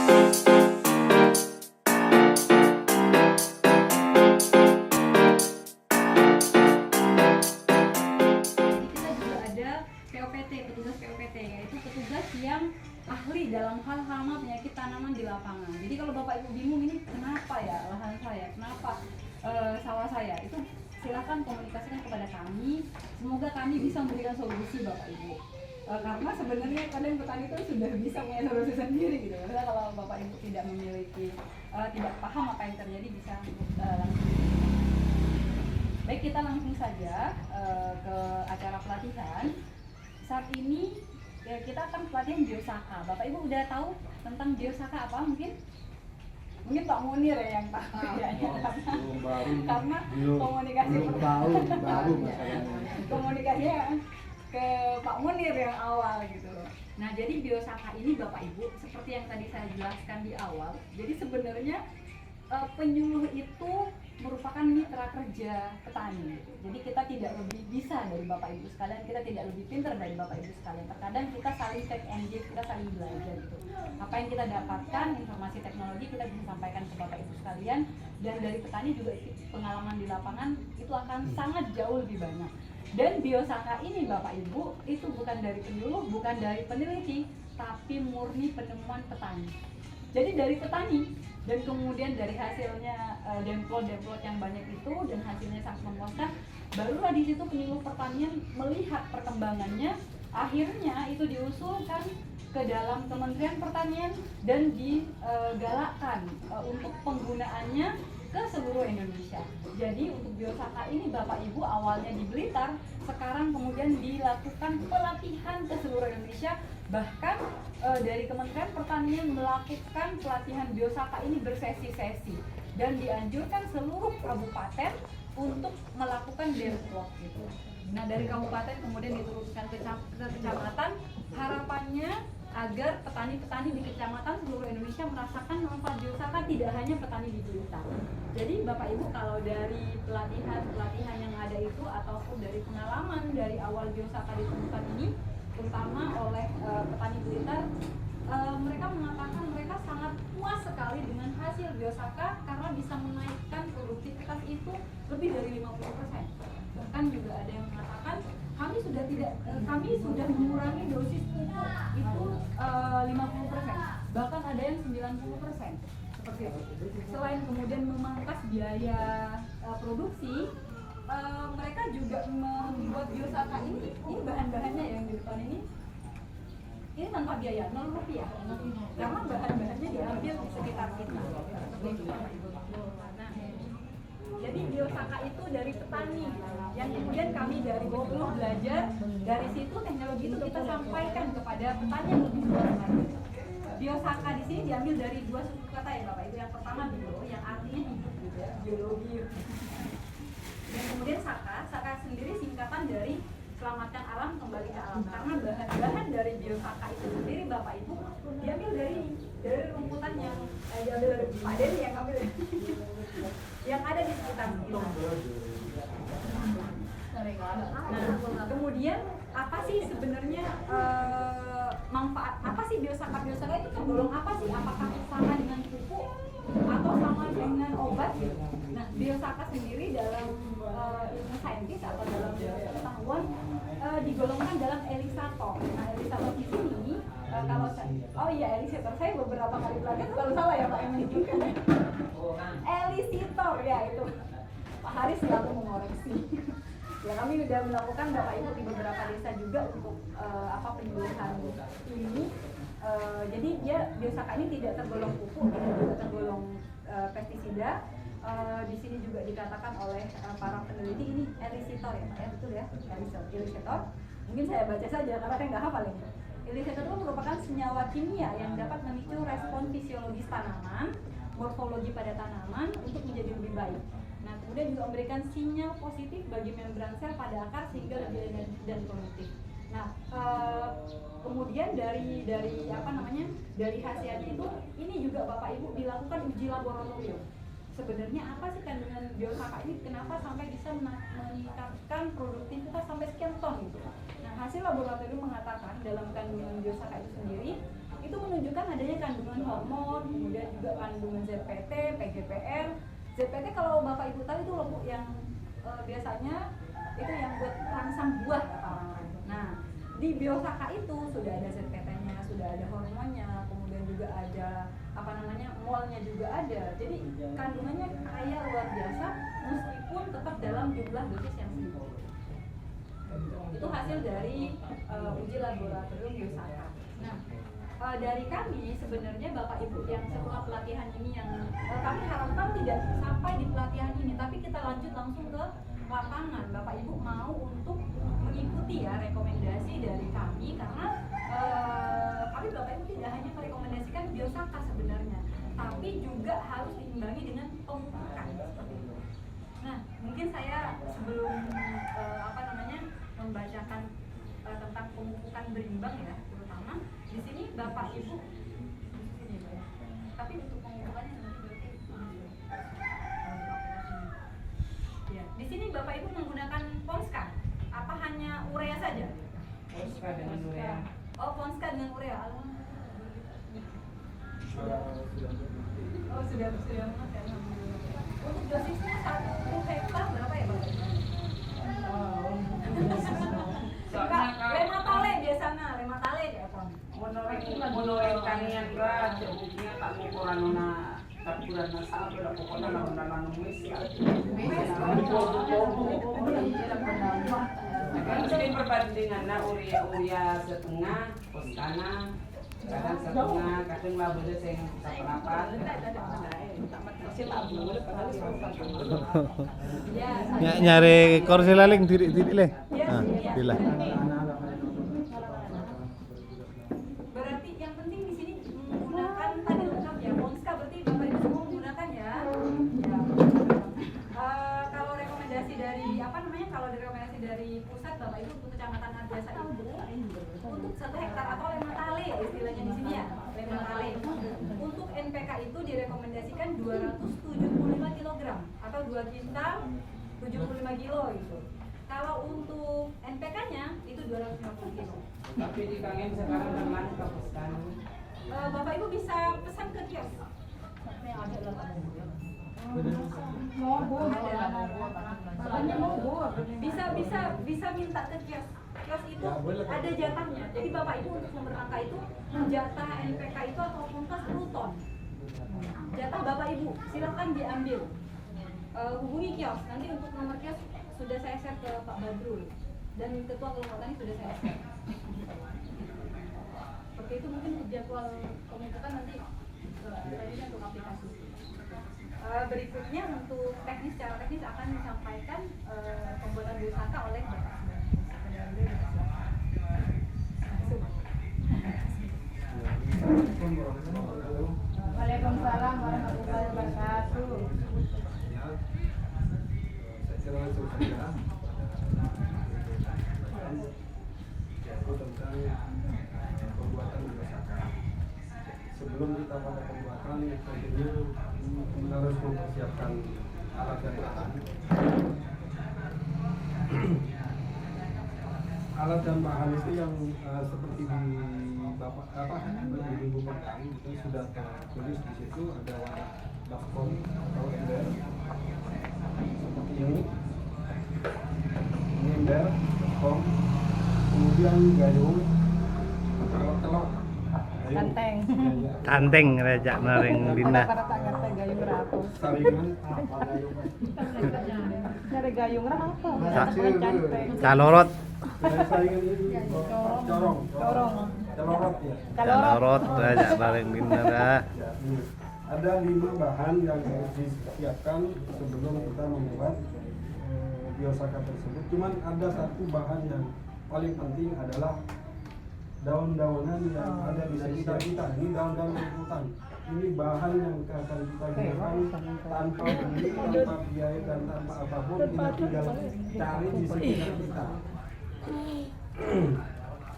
POPT, petugas POPT, yaitu petugas yang ahli dalam hal hama penyakit tanaman di lapangan. Jadi kalau Bapak Ibu bingung ini kenapa ya lahan saya, kenapa sawah saya, itu silakan komunikasikan kepada kami. Semoga kami bisa memberikan solusi Bapak Ibu. Karena sebenarnya kadang petani itu sudah bisa punya solusi sendiri gitu. Karena kalau Bapak Ibu tidak memiliki, tidak paham apa yang terjadi, bisa langsung. Baik, kita langsung saja ke acara pelatihan. Saat ini ya, kita akan pelatihan biosaka. Bapak Ibu udah tahu tentang biosaka apa mungkin? Mungkin Pak Munir ya yang tahu ya. Karena komunikasi komunikasinya ke Pak Munir yang awal gitu loh. Nah, jadi biosaka ini Bapak Ibu seperti yang tadi saya jelaskan di awal. Jadi sebenarnya penyuluh itu merupakan mitra kerja petani. Jadi kita tidak lebih bisa dari Bapak Ibu sekalian, kita tidak lebih pintar dari Bapak Ibu sekalian. Terkadang kita saling take and give, kita saling belajar gitu. Apa yang kita dapatkan, informasi teknologi kita bisa sampaikan ke Bapak Ibu sekalian, dan dari petani juga pengalaman di lapangan itu akan sangat jauh lebih banyak. Dan biosaka ini Bapak Ibu itu bukan dari penyuluh, bukan dari peneliti, tapi murni penemuan petani. Jadi dari petani, dan kemudian dari hasilnya demplot yang banyak itu dan hasilnya sangat memuaskan, barulah di situ penyuluh pertanian melihat perkembangannya, akhirnya itu diusulkan ke dalam Kementerian Pertanian dan digalakkan untuk penggunaannya ke seluruh Indonesia. Jadi untuk biosaka ini Bapak Ibu awalnya di Blitar, sekarang kemudian dilakukan pelatihan ke seluruh Indonesia. Bahkan dari Kementerian Pertanian melakukan pelatihan biosaka ini bersesi-sesi dan dianjurkan seluruh kabupaten untuk melakukan demplot gitu. Nah, dari kabupaten kemudian diturunkan ke kecamatan, harapannya agar petani-petani di kecamatan seluruh Indonesia merasakan manfaat biosaka, tidak hanya petani di Blitar. Jadi Bapak Ibu kalau dari pelatihan yang ada itu ataupun dari pengalaman dari awal biosaka ditemukan ini, terutama oleh petani Blitar, mereka mengatakan mereka sangat puas sekali dengan hasil biosaka karena bisa menaikkan produktivitas itu lebih dari 50%. Bahkan juga ada yang mengatakan kami sudah mengurangi dosis pupuk itu 50%, bahkan ada yang 90%. Seperti itu. Selain kemudian memangkas biaya produksi, mereka juga membuat biosaka ini bahan-bahannya yang di depan ini tanpa biaya, 0 rupiah, karena bahan-bahannya diambil di sekitar kita. Nah, jadi biosaka itu dari petani yang kemudian kami dari Bogor belajar, dari situ teknologi itu kita sampaikan kepada petani yang lebih luas lagi. Biosaka di sini diambil dari dua suku kata ya Bapak Ibu. Yang pertama bio, yang artinya hidup gitu ya, biologi. Dan kemudian saka sendiri singkatan dari selamatkan alam kembali ke alam. Karena bahan-bahan dari biosaka itu sendiri Bapak Ibu diambil dari rumputan yang diambil dari Pak Denny yang ambil yang ada di sekitar kita. Nah, kemudian apa sih sebenarnya manfaat apa sih biosaka itu tergolong apa sih? Apakah sama dengan pupuk atau sama dengan obat gitu? Nah, biosaka sendiri dalam ilmu saintis atau dalam pengetahuan digolongkan dalam elisator. Nah, elisator di sini elisator saya beberapa kali belajar kalau salah ya Pak yang menunjukkan. Elisitor ya itu. Pak Haris selalu mengoreksi. Ya, kami sudah melakukan Bapak Ibu di beberapa desa juga untuk penyuluhan ini. Jadi dia biosaka ini tidak tergolong pupuk, tidak juga tergolong pestisida. Di sini juga dikatakan oleh para peneliti ini elisitor ya Pak ya, betul ya, elisitor. Mungkin saya baca saja karena saya nggak hafal ini. Elisitor itu merupakan senyawa kimia yang dapat memicu respon fisiologis tanaman, morfologi pada tanaman untuk menjadi lebih baik. Nah, kemudian juga memberikan sinyal positif bagi membran sel pada akar sehingga lebih energi dan produktif. Nah, kemudian dari hasilnya itu, ini juga Bapak Ibu dilakukan uji laboratorium. Sebenarnya apa sih kandungan biosaka ini? Kenapa sampai bisa meningkatkan produktivitas sampai sekian ton gitu? Nah, hasil laboratorium mengatakan dalam kandungan biosaka itu sendiri itu menunjukkan adanya kandungan hormon, kemudian juga kandungan ZPT, PGPR. ZPT kalau Bapak Ibu tahu itu lombok yang biasanya itu yang buat rangsang buah kata orang-orang. Nah, di Biosaka itu sudah ada ZPT-nya, sudah ada hormonnya, kemudian juga ada molnya juga ada. Jadi kandungannya kaya luar biasa meskipun tetap dalam jumlah dosis yang sedikit. Itu hasil dari uji laboratorium Biosaka. Nah, dari kami sebenarnya Bapak Ibu yang setelah pelatihan ini yang kami harapkan tidak sampai di pelatihan ini, tapi kita lanjut langsung ke lapangan. Bapak Ibu mau untuk mengikuti ya rekomendasi dari kami, karena kami Bapak Ibu tidak hanya merekomendasikan Biosaka sebenarnya, tapi juga harus diimbangi dengan pemupukan seperti itu. Nah, mungkin saya sebelum membacakan tentang pemupukan berimbang ya, terutama di sini Bapak Ibu tapi untuk pemupukannya nanti ya, di sini Bapak Ibu menggunakan Ponska apa hanya urea saja? Ponska dengan urea. Oh, Ponska dengan urea. Sudah mengerti. Untuk dosisnya 1 hektar berapa ya Bapak? Lematale biasanya, lematale ya Pak. Monoring kanian berat, jadinya tak ukuran na ukuran na sabi la pokoknya na numis. Jadi perbandingan na urea setengah, Poskana kadang setengah, kadang labelnya saya seperapat. Nyari kursi laling diri le. Nah, bila. Berarti yang penting di sini menggunakan tadi lengkap ya. Ponska berarti Bapak Ibu semua menggunakan ya. Kalau rekomendasi dari Kalau rekomendasi dari pusat Bapak Ibu untuk Kecamatan Arjasa itu untuk 1 hektar atau lematale istilahnya di sini ya. Lematale. Untuk NPK itu direkomendasikan 275 kg atau 2 kintal 75 kilo itu. Kalau untuk NPK-nya itu 250 kilo. Tapi di Kangen sekarang teman ke Poskana. Bapak Ibu bisa pesan ke kios. Bisa minta ke kios. Kios itu ada jatahnya. Jadi Bapak Ibu untuk sumber angka itu jatah NPK itu atau Ponska 10 ton. Jatah Bapak Ibu silakan diambil. Hubungi kios. Nanti untuk nomor kios sudah saya share ke Pak Badrul dan ketua kelompok tani sudah saya share. Seperti itu mungkin jadwal pemupukan nanti tadinya untuk aplikasi. Berikutnya untuk secara teknis akan disampaikan pembuatan Biosaka oleh Bapak. Waalaikumsalam warahmatullahi wabarakatuh. Tentang pembuatan Biosaka. Sebelum kita pada pembuatan, tentunya kita harus mempersiapkan alat dan bahan. Alat dan bahan itu yang seperti di Ibu Pekan itu sudah tertulis di situ, ada baskom atau ember seperti ini ember, baskom, kemudian gayung, telok, Kanteng raja naring dina. saringan, Nyari gayung apa? Calorot. saringan ini corong, celorot ya. Calorot raja naring dina dah. Ya, ini. Ada 5 bahan yang harus disiapkan sebelum kita membuat Biosaka tersebut. Cuman ada 1 bahan yang paling penting adalah daun-daunan yang ada di sekitar kita. Ini daun-daun hutan. Ini bahan yang akan kita gunakan tanpa beli, tanpa biaya dan tanpa apapun. Kita tinggal cari di sekitar kita.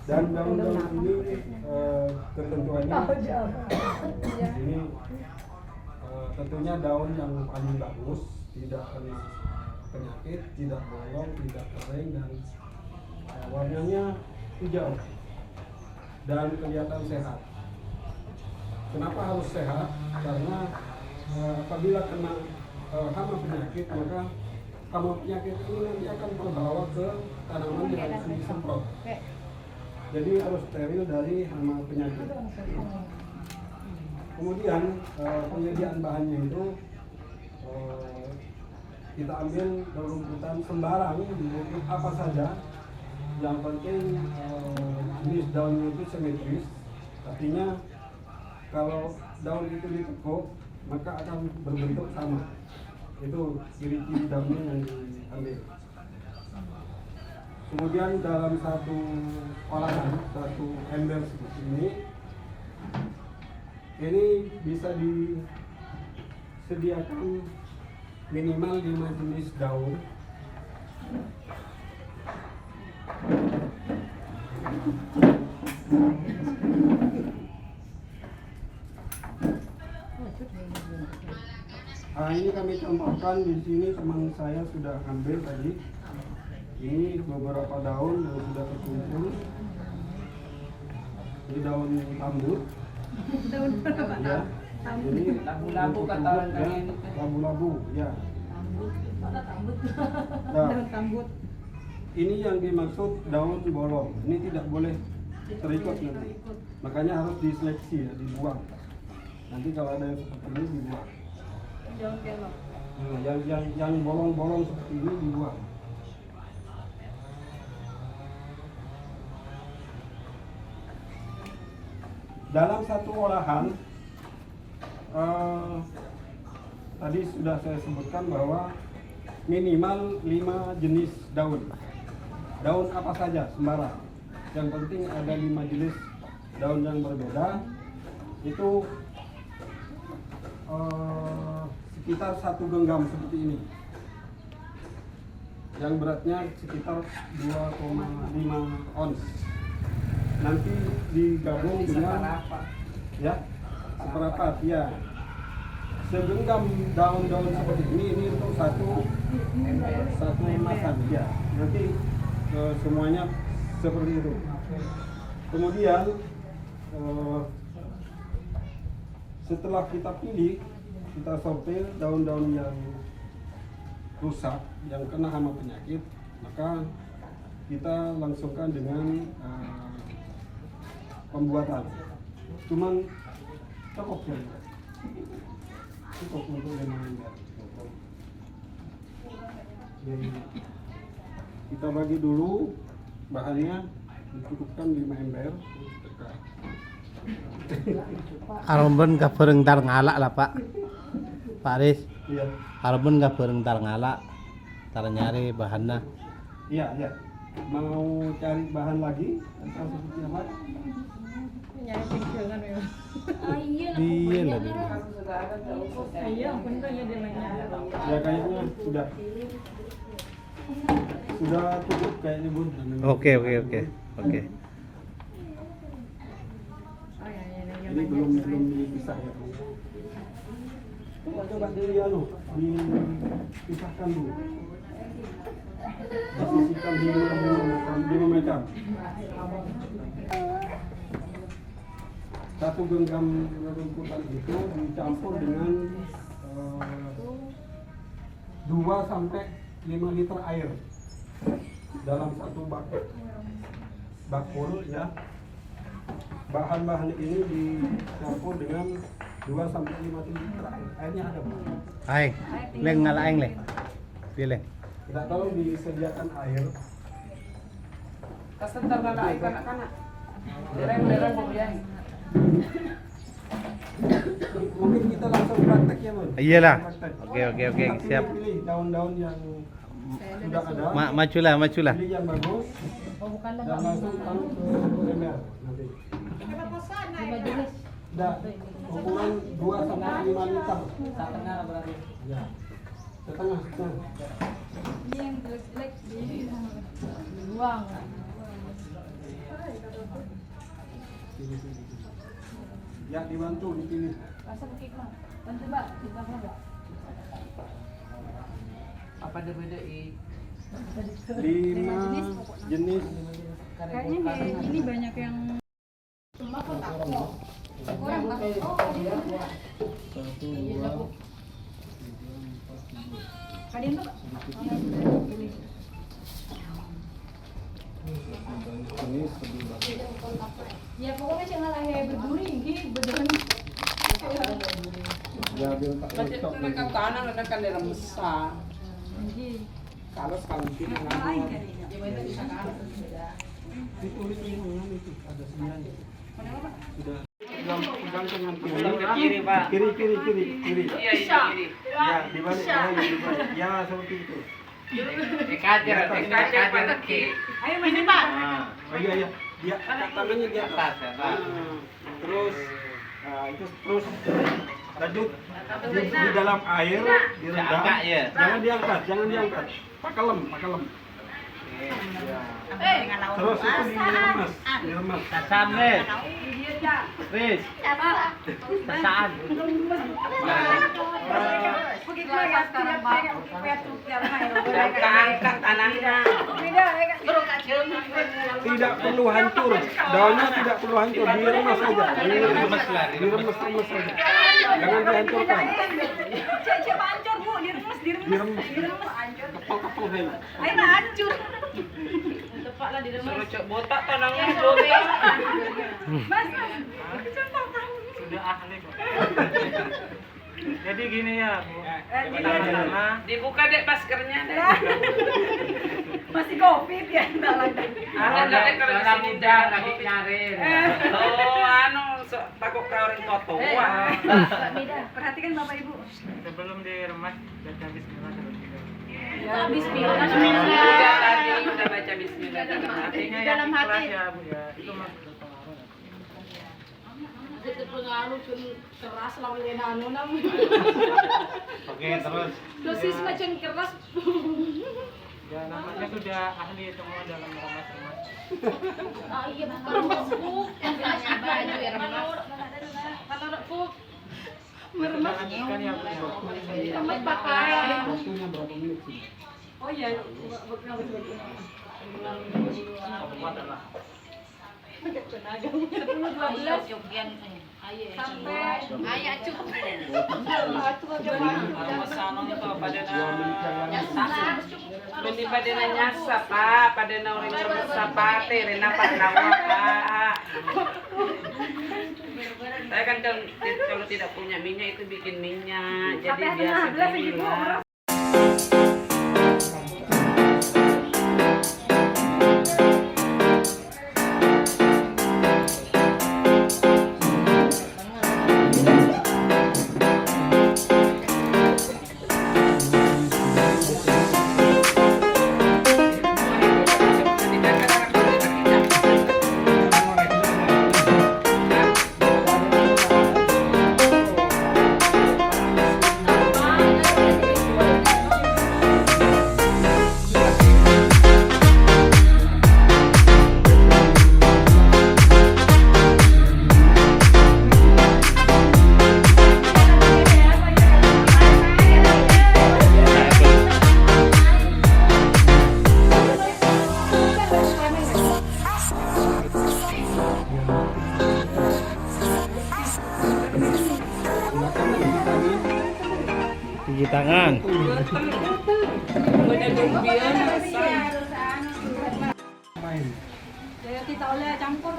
Dan daun-daun ini ketentuannya ini tentunya daun yang paling bagus, tidak kena penyakit, tidak bolong, tidak kering, dan warnanya hijau dan kelihatan sehat. Kenapa harus sehat? Karena apabila kena hama penyakit, maka hama penyakit ini nanti akan terbawa ke tanaman yang harus disemprot. Jadi harus steril dari hama penyakit. Kemudian penyediaan bahannya itu kita ambil rumputan sembarang, rumput apa saja. Yang penting jenis daunnya itu simetris, artinya kalau daun itu ditekuk maka akan berbentuk sama. Itu ciri-ciri daunnya yang diambil. Kemudian dalam satu olahan, satu ember seperti ini bisa disediakan minimal 5 jenis daun. Ini kami contohkan di sini, teman saya sudah ambil tadi. Ini beberapa daun yang sudah terkumpul. Ini daun tambut. Ya. Ini Labu-labu kata orang ya, kalian itu. labu-labu, ya. Mana tambut? Nah, Daun tambut. ini yang dimaksud daun bolong. Ini tidak boleh terikut nanti. Makanya harus diseleksi ya, dibuang. Nanti kalau ada yang seperti ini dibuang. Daun kelok. Nah, yang bolong-bolong seperti ini dibuang. Dalam satu olahan, tadi sudah saya sebutkan bahwa minimal 5 jenis daun. Daun apa saja, sembarang. Yang penting ada 5 jenis daun yang berbeda. Itu sekitar 1 genggam seperti ini. Yang beratnya sekitar 2,5 ons. Nanti digabung dengan ya seperempat ya. Segenggam daun-daun seperti ini untuk satu makan ya. Nanti semuanya seperti itu. Kemudian setelah kita pilih, kita sortir daun-daun yang rusak, yang kena hama penyakit, maka kita langsungkan dengan pembuatan. Cuman cukup ya, cukup untuk 5 ember. Jadi kita bagi dulu bahannya, dicukupkan 5 ember. Aromben ka bareng tar ngalak lah Pak. Pak Aris, Iya, aromben ka bareng tar ngalak. Tar nyari bahannya. iya, iya. Mau cari bahan lagi atau seperti apa? Nyari pinggiran ya. Iya Iya lah dulu. Iya, bener ya dia mainnya. Ya kayaknya sudah cukup kayaknya Bun. Oke. Ini belum dipisah ya. Coba dipisahkan dulu. Disisihkan 5 macam. 1 genggam rumputan itu dicampur dengan 2 sampai 5 liter air dalam satu bakul ya. Bahan-bahan ini dicampur dengan 2 sampai 5 liter air. Airnya ada, Bang. Aing, leng ngala aing le. Pilih. Tidak tahu disediakan air. Kasentar na lain kanak-kanak. Dereng-dereng pembelian. Mungkin kita langsung praktek ya, Bang. Iyalah. Praktek. Oke, Kita siap. Pilih daun-daun yang sudah ada. Majulah. Pilih yang bagus Oh, bukan dan langsung taruh ke ember nanti. 5 jenis. Tidak, ukuran 2 sampai 5 liter. Setengah berarti. Ya. Setengah. Ini yang jelek-jelek Dibuang. Ya, dibantu dipilih. rasa pakai mah. Bantu Mbak, kita Mbak. Apa dia beda i? 5 jenis. Kayaknya ini banyak yang orang Kalian tuh Pak? Ya pokoknya jangan lah ya berduri ini beneran. Macam mereka kanan mereka diremes. Kalau sekali tidak Lain ngatur. kali. Ditulis lingkungan itu ada sebenarnya. Mana Pak? Sudah pegang tangan Ke kiri, Pak. kiri. Iya, kiri. Ya, dibalik. Ya, seperti itu. Kacer kaki. Ayo main Pak. Oh iya. Dia tangannya di atas. Terus itu terus lanjut di dalam air direndam. Jangan diangkat. Pakalem. Terus itu diremes. Samne. Riz. Saan. Begitu ya sekarang Pak. Angkat tangannya. Tidak perlu hancur. Daunnya tidak perlu hancur, diremes saja. Diremes saja. Jangan dihancurkan. Coba hancur Bu, diremes hancur. Kepal saja. Ayo nah hancur. Tepatlah di dalam. Suruh cok botak tangannya joget. Mas, itu contoh kamu. Sudah ahli kok. Jadi gini ya, Bu. Pertama, dibuka dek maskernya deh. Masih covid ya, dalam. Ada dek kalau di sini dah lagi nyarin. Oh, takut kau orang tua. Perhatikan Bapak Ibu. Sebelum diremas baca bismillah terlebih dahulu. Habis Udah tadi udah baca bismillah dalam hati. Artinya yang ikhlas ya, Bu ya. Itu mah berpengaruh. Itu pengaruh keras lawan anu nam. Oke, terus. Dosis macam keras. Ya namanya sudah ahli semua dalam remas-remas. Ah iya bukan Bu. Yang baju ya remas. Kalau Bu meremas Lanjutkan ya, Bu. tempat pakai. Waktunya berapa menit sih? Oh iya, Beli pada nyasa Pak, pada orang sapate, rena pandawa Pak. Saya kan kalau tidak punya minyak itu bikin minyak, jadi biasa gila. Cuci tangan. Main. Jadi kita oleh campur.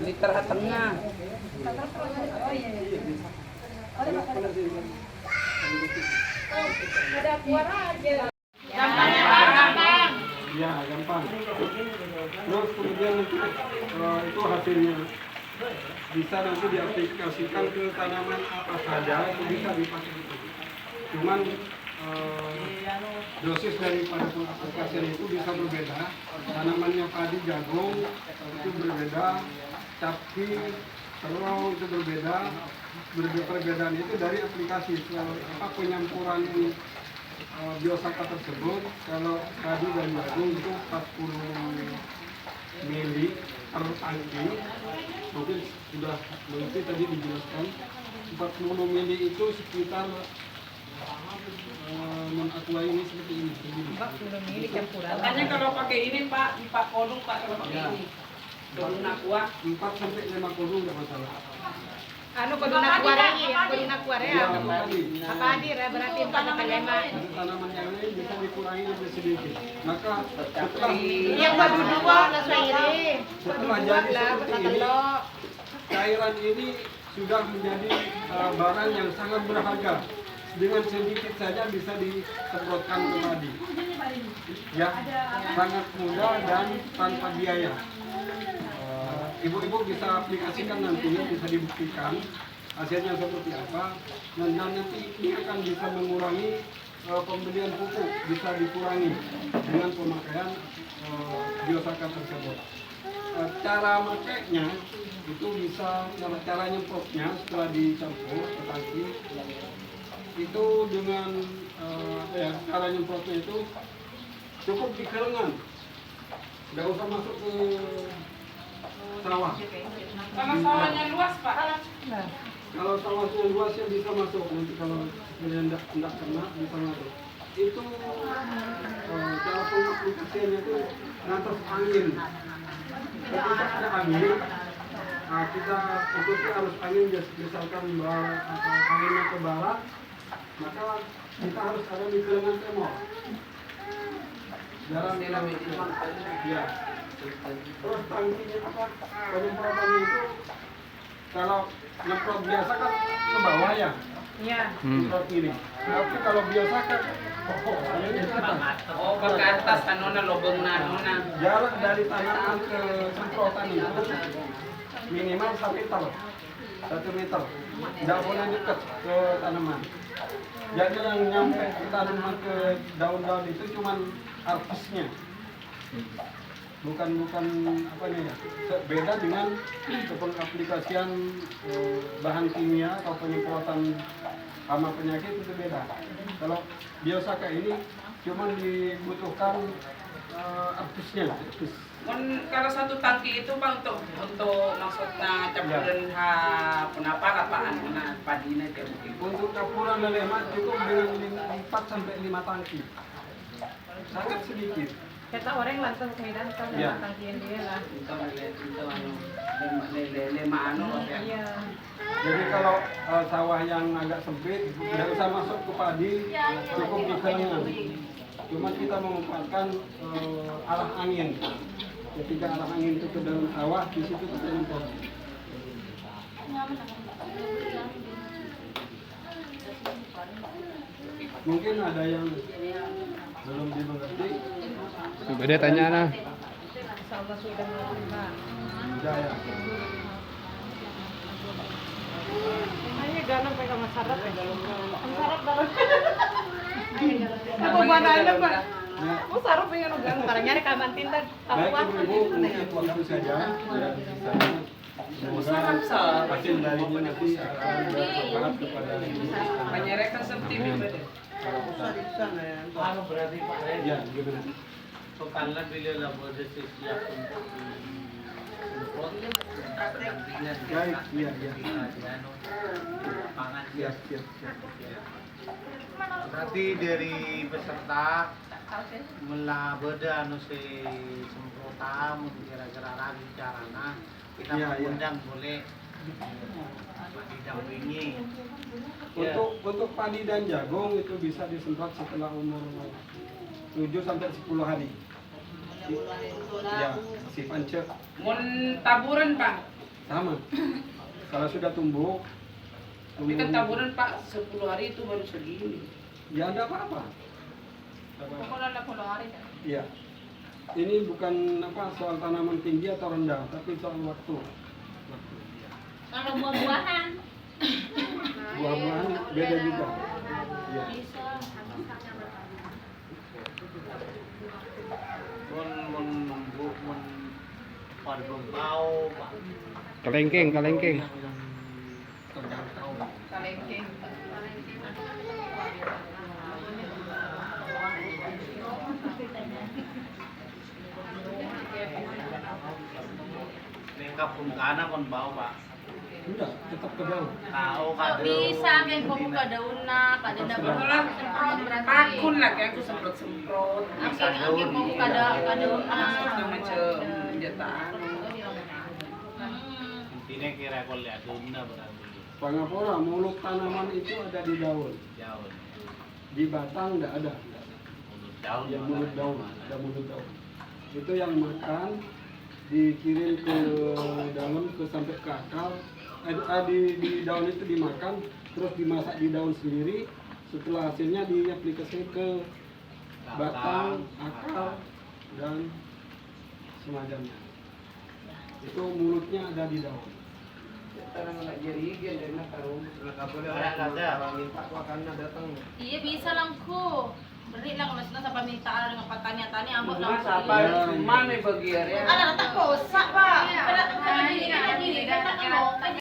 Liter tengah. Oh iya. Ada kuah aja. Ya, gampang. Terus kemudian nanti itu hasilnya bisa nanti diaplikasikan ke tanaman apa saja, itu bisa dipakai itu. Cuman dosis daripada pengaplikasian itu bisa berbeda. Tanamannya padi, jagung itu berbeda, cabai, terong itu berbeda. Perbedaan itu dari aplikasi penyampuran biosaka tersebut. Kalau padi dan jagung itu 40 mili per tangki, mungkin sudah berarti tadi dijelaskan 40 mili itu sekitar non aqua ini seperti ini. Katanya kalau pakai ini Pak, 4 kolong Pak kalau pakai Ya. ini. Kolong aqua. 4 sampai 5 kolong nggak masalah. Anu kudu nakuare, kudu nakuare Iya, apa? tadi. Apa hadir ya berarti 4 sampai 5. Ada tanaman yang lain bisa dikurangi lebih sedikit. Maka setelah Yang baru dua lah ini. setelah jadi seperti ini, cairan ini sudah menjadi barang yang sangat berharga. Dengan sedikit saja bisa disemprotkan ke padi. Ya, sangat mudah dan tanpa biaya. Ibu-ibu bisa aplikasikan nantinya, bisa dibuktikan hasilnya seperti apa. Dan nanti ini akan bisa mengurangi pembelian pupuk, bisa dikurangi dengan pemakaian biosaka tersebut. Cara makainya itu bisa, cara nyemprotnya setelah dicampur ke tangki itu dengan cara nyemprotnya itu cukup di kelengan, nggak usah masuk ke sawah. Kalau sawahnya luas Pak. Kalau sawahnya luas ya bisa masuk, nanti kalau kalian tidak kena bisa masuk. Itu cara pengaplikasiannya itu ngatas angin. Ketika ada angin, kita ikuti arus angin, misalkan anginnya ke barat, maka kita harus ada di kelengan temor. Jarang ya. Terus tangkinya apa? Penyemprotannya itu kalau nyemprot biasa kan ke bawah ya. Iya. Nyemprot kiri. Tapi kalau biasa kan ini ke atas. Oh, ke atas kanona lobeng nanona. Jarak dari tanaman ke semprotan itu minimal 1 meter. 1 meter. Tidak boleh dekat ke tanaman. Jadi yang nyampe ke tanaman ke daun-daun itu cuman artisnya. Bukan apanya ya. Beda dengan pengaplikasian bahan kimia atau penyemprotan hama penyakit itu beda. Kalau biosaka ini cuma dibutuhkan artisnya. Kalau satu tangki itu Pak untuk maksudnya campuran apaan padina itu. Untuk campuran lemak cukup dengan 4 sampai 5 tangki. Sangat sedikit. Kita orang langsung ke medan kan Ya. tangkian dia lah. Itu lima anu ya. Iya. Jadi kalau sawah yang agak sempit, tidak usah masuk ke padi, cukup di kelengan. Cuma kita memanfaatkan arah angin. Ketika arah angin itu ke dalam sawah, di situ kita nyemprot. Mungkin ada yang belum dimengerti. Coba dia tanya nah. Insyaallah sudah menerima. Jaya. Hanya ganang pegang masyarakat ya. Masyarakat dalam. Aku mana ada Pak? Aku sarap pengen ugang karena nyari kaman tinta. Baik ibu, mungkin waktu saja. Semoga hasil darinya nanti akan bermanfaat kepada ibu. Penyerekan seperti ini. Anu berarti Pak Ren, Ya, gimana? totalnya beliau lah boleh siap untuk disemprot dampingan Baik, iya, iya. anu pangan Siap, siap, siap. berarti dari peserta mula beda anu si semprotan kira-kira lagi caranya kita Iya, iya. mengundang boleh didampingi. Untuk padi dan jagung itu bisa disemprot setelah umur 7 sampai 10 hari. Ya, si pancet Mun taburan Pak. sama. Kalau sudah tumbuh, Tapi kan taburan Pak 10 hari itu baru segini. ya ada apa-apa. Pokoknya ada 10 hari kan. Ya, ini bukan soal tanaman tinggi atau rendah, tapi soal waktu. Kalau buah-buahan Buah-buahan beda juga. Ya. Mun pada bau Pak. Kalengking. Terjangkau. Kalengking. Lengkap pun kana kon bau Pak. Enggak, tetap ke daun. Tahu Kok kado. bisa kayak buka daun na, kada ada Malah semprot berarti. takun lah kayak aku semprot-semprot. Angin mau buka daun na. Macam jetaan. Intinya kira kau lihat duna berarti. Pangapora, mulut tanaman itu ada di daun. Jauh. Di batang enggak ada. Mulut daun. Ya mulut daun, ada mulut daun. Itu yang makan dikirim ke dalam ke sampai ke akar. Di daun itu dimakan, terus dimasak di daun sendiri. Setelah hasilnya diaplikasikan ke batang, akar, dan semacamnya. Itu mulutnya ada di daun. Sekarang nggak jadi gian dari nakarung. Iya bisa langku. Beri lah maksudnya sampai minta dengan petani-tani ambok Mas langsung. apa cuma nih bagian ya. Ada rata kosak, Pak. Kada ada